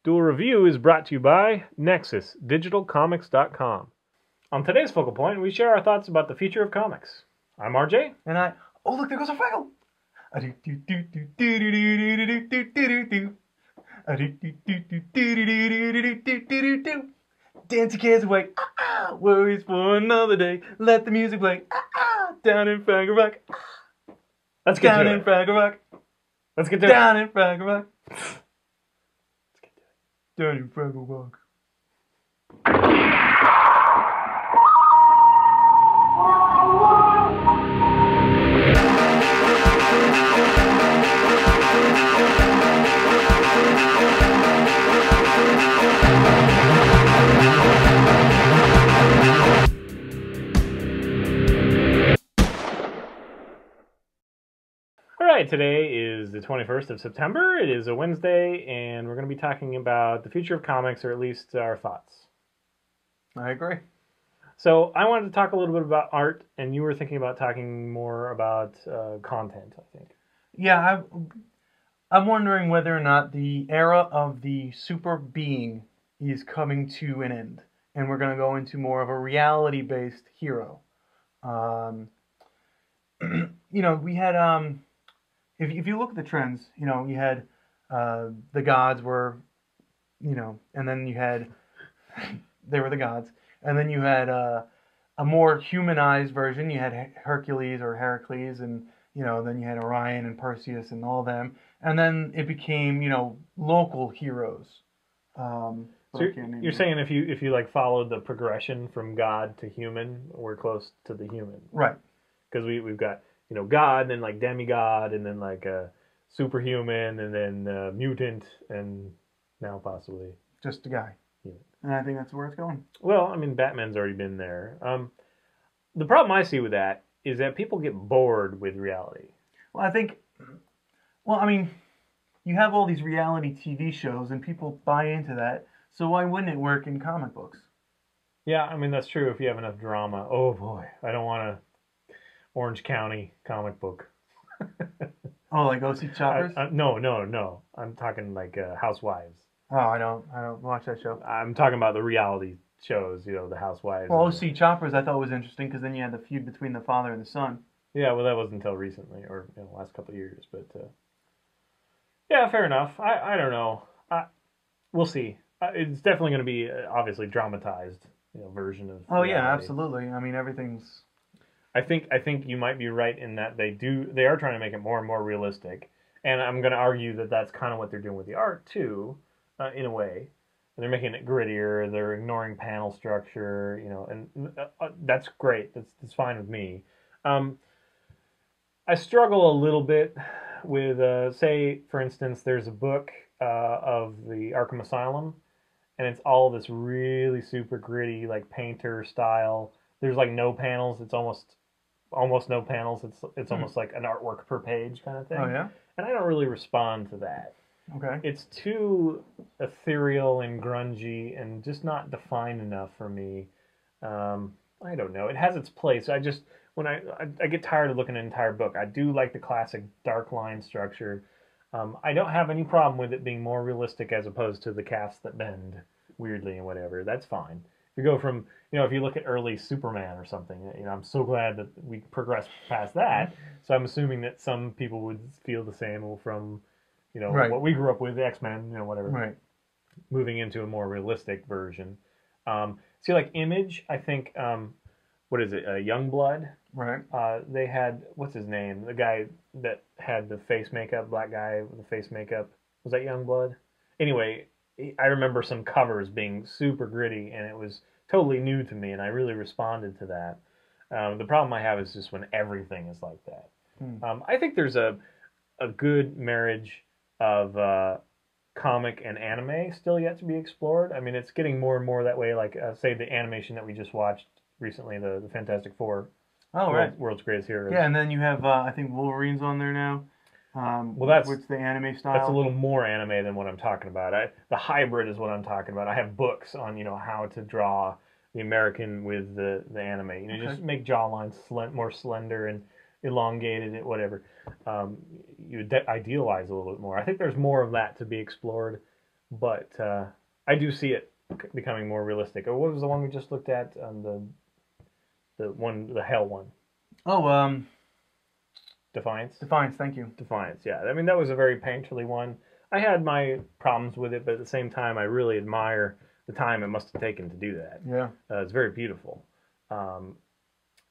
Duel Review is brought to you by NexusDigitalComics.com. On today's focal point, we share our thoughts about the future of comics. I'm RJ. And I... Oh, look, there goes a Fraggle! Dance your cares away. Worries for another day. Let the music play. Down in Fraggle Rock. Let's get Down to in it. Fraggle Rock. Let's get to Down in Fraggle Rock. Down in Fraggle Rock. Alright, today is the 21st of September. It is a Wednesday, and we're going to be talking about the future of comics, or at least our thoughts. I agree. So, I wanted to talk a little bit about art, and you were thinking about talking more about content, I think. Yeah, I'm wondering whether or not the era of the super being is coming to an end. And we're going to go into more of a reality-based hero. We had... If you look at the trends, you had the gods were, and then you had, they were the gods. And then you had a more humanized version. You had Hercules or Heracles, and, then you had Orion and Perseus and all them. And then it became, local heroes. So you're saying if you like followed the progression from god to human, we're close to the human. Right. Because we've got, God, and then like demigod, and then like superhuman, and then mutant, and now possibly just a guy. Yeah. And I think that's where it's going. Well, I mean, Batman's already been there. The problem I see with that is that people get bored with reality. Well, you have all these reality TV shows, and people buy into that. So why wouldn't it work in comic books? Yeah, I mean, that's true if you have enough drama. Oh boy, I don't want a Orange County comic book. Oh, like O.C. Choppers? No. I'm talking like Housewives. Oh, I don't watch that show. I'm talking about the reality shows, the Housewives. Well, O.C. Choppers I thought was interesting because then you had the feud between the father and the son. Yeah, well, that wasn't until recently, or the last couple of years. But yeah, fair enough. I don't know. We'll see. It's definitely going to be obviously dramatized, version of. Oh reality. yeah, absolutely. I mean, everything's. I think you might be right in that they are trying to make it more and more realistic, and I'm going to argue that that's kind of what they're doing with the art too, in a way. And they're making it grittier. They're ignoring panel structure, and that's great. That's fine with me. I struggle a little bit with, say, for instance, there's a book of the Arkham Asylum, and it's all this really super gritty, like painter style. There's like no panels. It's almost no panels. It's almost like an artwork per page kind of thing. Oh yeah. And I don't really respond to that. Okay. It's too ethereal and grungy and just not defined enough for me. I don't know. It has its place. When I get tired of looking at an entire book. I do like the classic dark line structure. I don't have any problem with it being more realistic as opposed to the casts that bend weirdly and whatever. That's fine. If you go from, if you look at early Superman or something, I'm so glad that we progressed past that. So I'm assuming that some people would feel the same from, right. what we grew up with, X-Men, whatever. Right. Moving into a more realistic version. See, like Image, I think, what is it, Youngblood? Right. They had, what's his name? The guy that had the face makeup, black guy with the face makeup. Was that Youngblood? Anyway, I remember some covers being super gritty, and it was totally new to me, and I really responded to that. The problem I have is just when everything is like that. I think there's a good marriage of comic and anime still yet to be explored. I mean, it's getting more and more that way, like, say, the animation that we just watched recently, the Fantastic Four. Oh, right. World's Greatest Heroes. Yeah, and then you have, I think Wolverine's on there now. Well, that's the anime style. That's a little more anime than what I'm talking about. The hybrid is what I'm talking about. I have books on how to draw the American with the anime. Okay. Just make jawlines more slender and elongated, whatever. You idealize a little bit more. I think there's more of that to be explored, but I do see it becoming more realistic. Or what was the one we just looked at? The Hell one, Oh, Defiance. Defiance. Thank you. Defiance. Yeah, I mean that was a very painterly one. I had my problems with it, but at the same time, I really admire the time it must have taken to do that. Yeah. It's very beautiful. Um,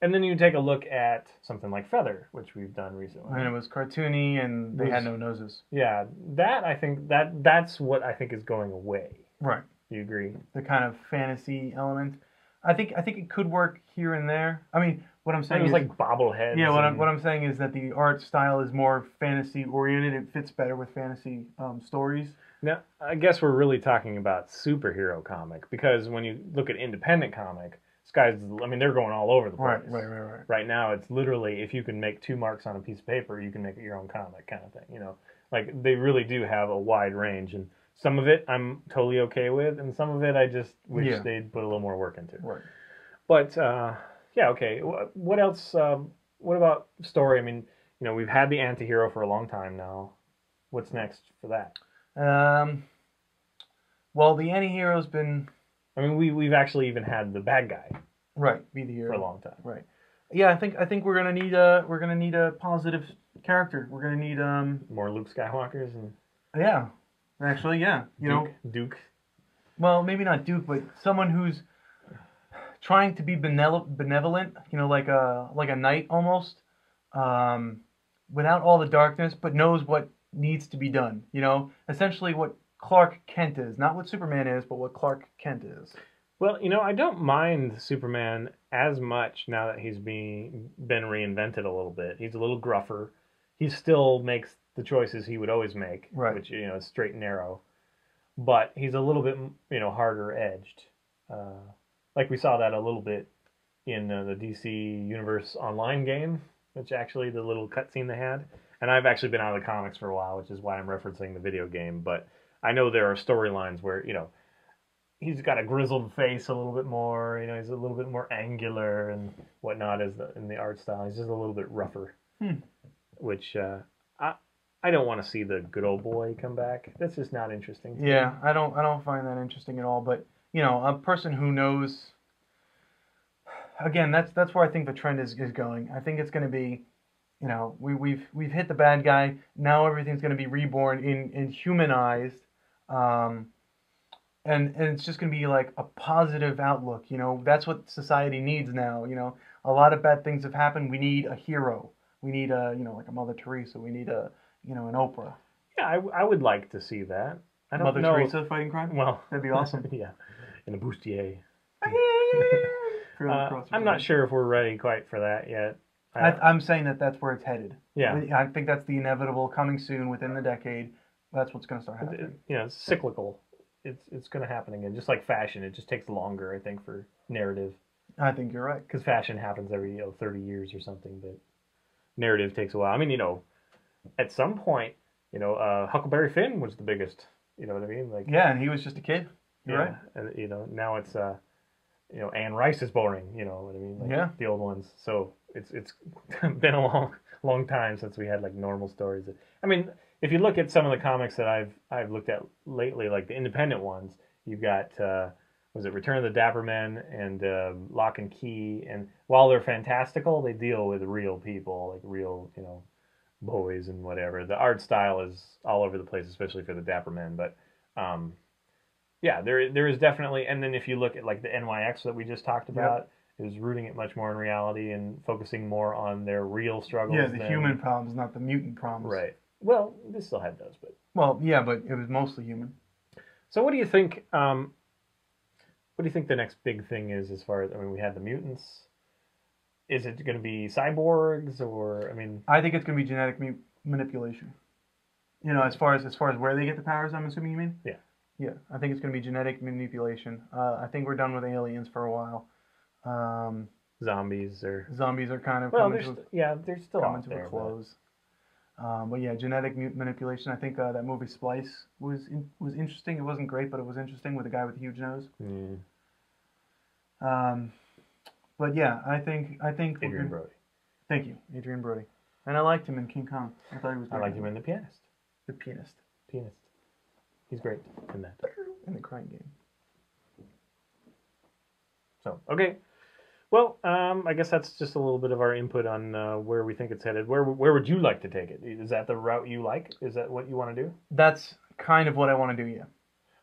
and then you take a look at something like Feather, which we've done recently. And it was cartoony, and they had no noses. Yeah, that I think that's what I think is going away. Right. Do you agree? The kind of fantasy element. I think it could work here and there. I mean, what I'm saying It was is like bobbleheads. yeah. What I'm saying is that the art style is more fantasy oriented. It fits better with fantasy stories. Now, I guess we're really talking about superhero comic because when you look at independent comic, I mean, they're going all over the place. Right. Right now, it's literally if you can make 2 marks on a piece of paper, you can make it your own comic kind of thing. You know, like they really do have a wide range, and some of it I'm totally okay with, and some of it I just wish they'd put a little more work into. Right. But yeah, okay. What else? What about story? I mean, you know, we've had the anti-hero for a long time now. What's next for that? Well, the anti-hero's been I mean, we've actually even had the bad guy be the hero for a long time. Right. Yeah, I think we're gonna need a positive character. We're gonna need More Luke Skywalkers and yeah, actually yeah, Duke. Well, maybe not Duke, but someone who's trying to be benevolent. You know, like a knight almost, without all the darkness, but knows what needs to be done. You know, essentially what Clark Kent is, not what Superman is, but what Clark Kent is. Well, you know, I don't mind Superman as much now that he's been reinvented a little bit. He's a little gruffer. He still makes the choices he would always make, right, which, you know, is straight and narrow. But he's a little bit, you know, harder edged. Like we saw that a little bit in the DC Universe Online game, which actually the little cutscene they had. And I've actually been out of the comics for a while, which is why I'm referencing the video game. But I know there are storylines where, you know, he's got a grizzled face a little bit more, you know, he's a little bit more angular and whatnot in the art style. He's just a little bit rougher, which I don't want to see the good old boy come back. That's just not interesting to me. I don't find that interesting at all. But you know, a person who knows. Again, that's where I think the trend is going. I think it's going to be, you know, we've hit the bad guy. Now everything's going to be reborn in humanized, and it's just going to be like a positive outlook. You know, that's what society needs now. You know, a lot of bad things have happened. We need a hero. We need like a Mother Teresa. We need an Oprah. Yeah, I would like to see that. I don't Mother know. Teresa fighting crime? Well, that'd be awesome. Yeah, in a bustier. I'm not sure if we're ready quite for that yet. I'm saying that's where it's headed. Yeah. I think that's the inevitable coming soon within the decade. That's what's going to start happening. You know, it's cyclical. It's going to happen again. Just like fashion, it just takes longer, I think, for narrative. I think you're right. Because fashion happens every 30 years or something, but narrative takes a while. I mean, you know, at some point, you know, Huckleberry Finn was the biggest. You know what I mean? Like yeah, and he was just a kid. You're right. And you know, now it's you know, Anne Rice is boring. You know what I mean? Like, yeah. The old ones. So it's been a long time since we had like normal stories. I mean, if you look at some of the comics that I've looked at lately, like the independent ones, you've got was it Return of the Dapper Men and Lock and Key, and while they're fantastical, they deal with real people, like real, you know, boys and whatever. The art style is all over the place, especially for the Dapper Men, but yeah, there is definitely. And then if you look at like the NYX that we just talked about, is rooting it much more in reality and focusing more on their real struggles. Yeah, the human problems, not the mutant problems. Right. Well, they still had those, but well, yeah, but it was mostly human. So what do you think? What do you think the next big thing is? As far as, I mean, we had the mutants. Is it going to be cyborgs, or I mean? I think it's going to be genetic manipulation. You know, as far as where they get the powers, I'm assuming you mean? Yeah. Yeah, I think it's going to be genetic manipulation. I think we're done with aliens for a while. Zombies are kind of they're still coming out to there, a close. But yeah, genetic manipulation. I think that movie Splice was interesting. It wasn't great, but it was interesting with the guy with the huge nose. But yeah, I think Adrian Brody. Thank you, Adrian Brody. And I liked him in King Kong. I thought he was great. I liked him in The Pianist. The Pianist. He's great in that. In the crying game. So, okay. Well, I guess that's just a little bit of our input on where we think it's headed. Where would you like to take it? Is that the route you like? Is that what you want to do? That's kind of what I want to do, yeah.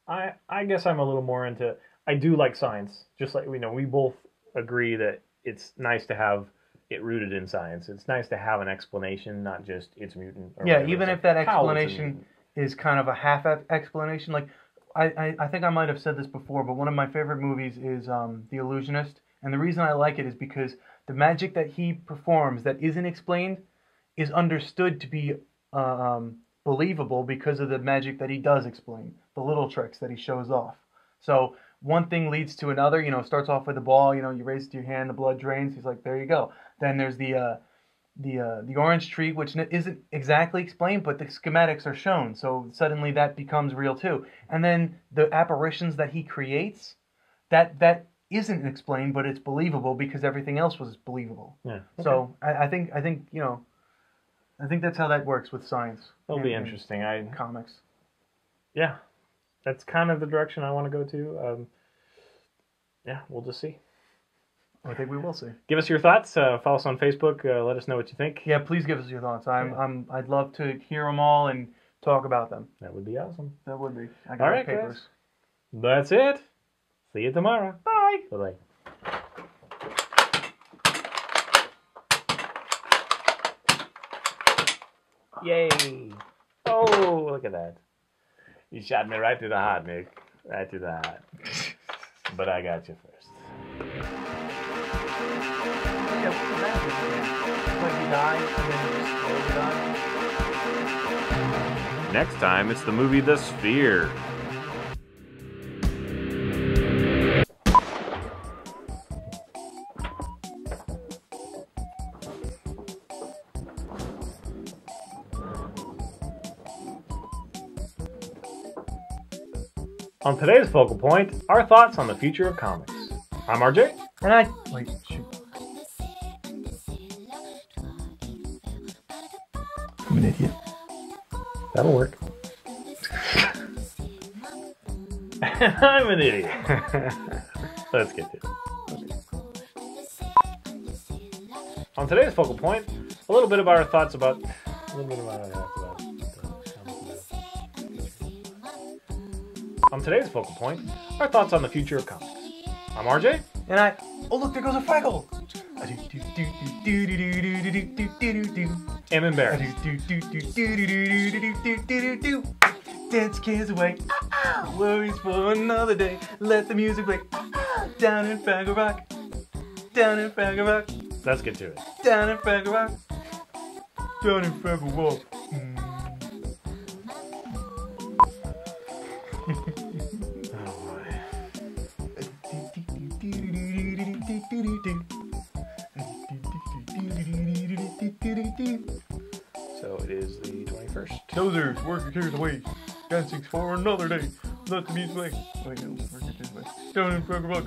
I guess I'm a little more into. I do like science, just like we both agree that it's nice to have it rooted in science. It's nice to have an explanation, not just it's mutant. Or Yeah, whatever. even It's if that like, how it's a explanation mutant. is kind of a half explanation. Like, I think I might have said this before, but one of my favorite movies is The Illusionist. And the reason I like it is because the magic that he performs that isn't explained is understood to be believable because of the magic that he does explain, the little tricks that he shows off. So one thing leads to another. Starts off with a ball. You raise it to your hand, the blood drains. He's like, there you go. Then there's the orange tree, which isn't exactly explained, but the schematics are shown. So suddenly that becomes real too. And then the apparitions that he creates, that isn't explained, but it's believable because everything else was believable. Yeah. Okay. So I think that's how that works with science. It'll be interesting. Comics. Yeah, that's kind of the direction I want to go to. Yeah, we'll just see. I think we will see. Give us your thoughts. Follow us on Facebook. Let us know what you think. Yeah, please give us your thoughts. I'd love to hear them all and talk about them. That would be awesome. That would be. I All got right, papers. guys. That's it. See you tomorrow. Bye. Bye-bye. Yay. Oh, look at that. You shot me right through the heart, Nick. Right through the heart. But I got you first. Yeah, what's the matter? Like he died and then he just slowly died? Next time, it's the movie The Sphere. On today's Focal Point, our thoughts on the future of comics. I'm RJ. And wait, shoot. I'm an idiot. That'll work. I'm an idiot. Let's get to it. On today's Focal Point, a little bit of our thoughts about... On today's Focal Point, our thoughts on the future of comics. I'm RJ. And oh look, there goes a Fraggle! I'm embarrassed. Dance cares away, worries for another day. Let the music play. Down in Fraggle Rock, down in Fraggle Rock, Let's get to it. down in Fraggle Rock, down in Fraggle Rock. Oh boy. So it is the 21st. Dozers, work your tears away. Dancing's for another day. Let the music play. Wait, no, work your tears away. Down in Fraggle Rock.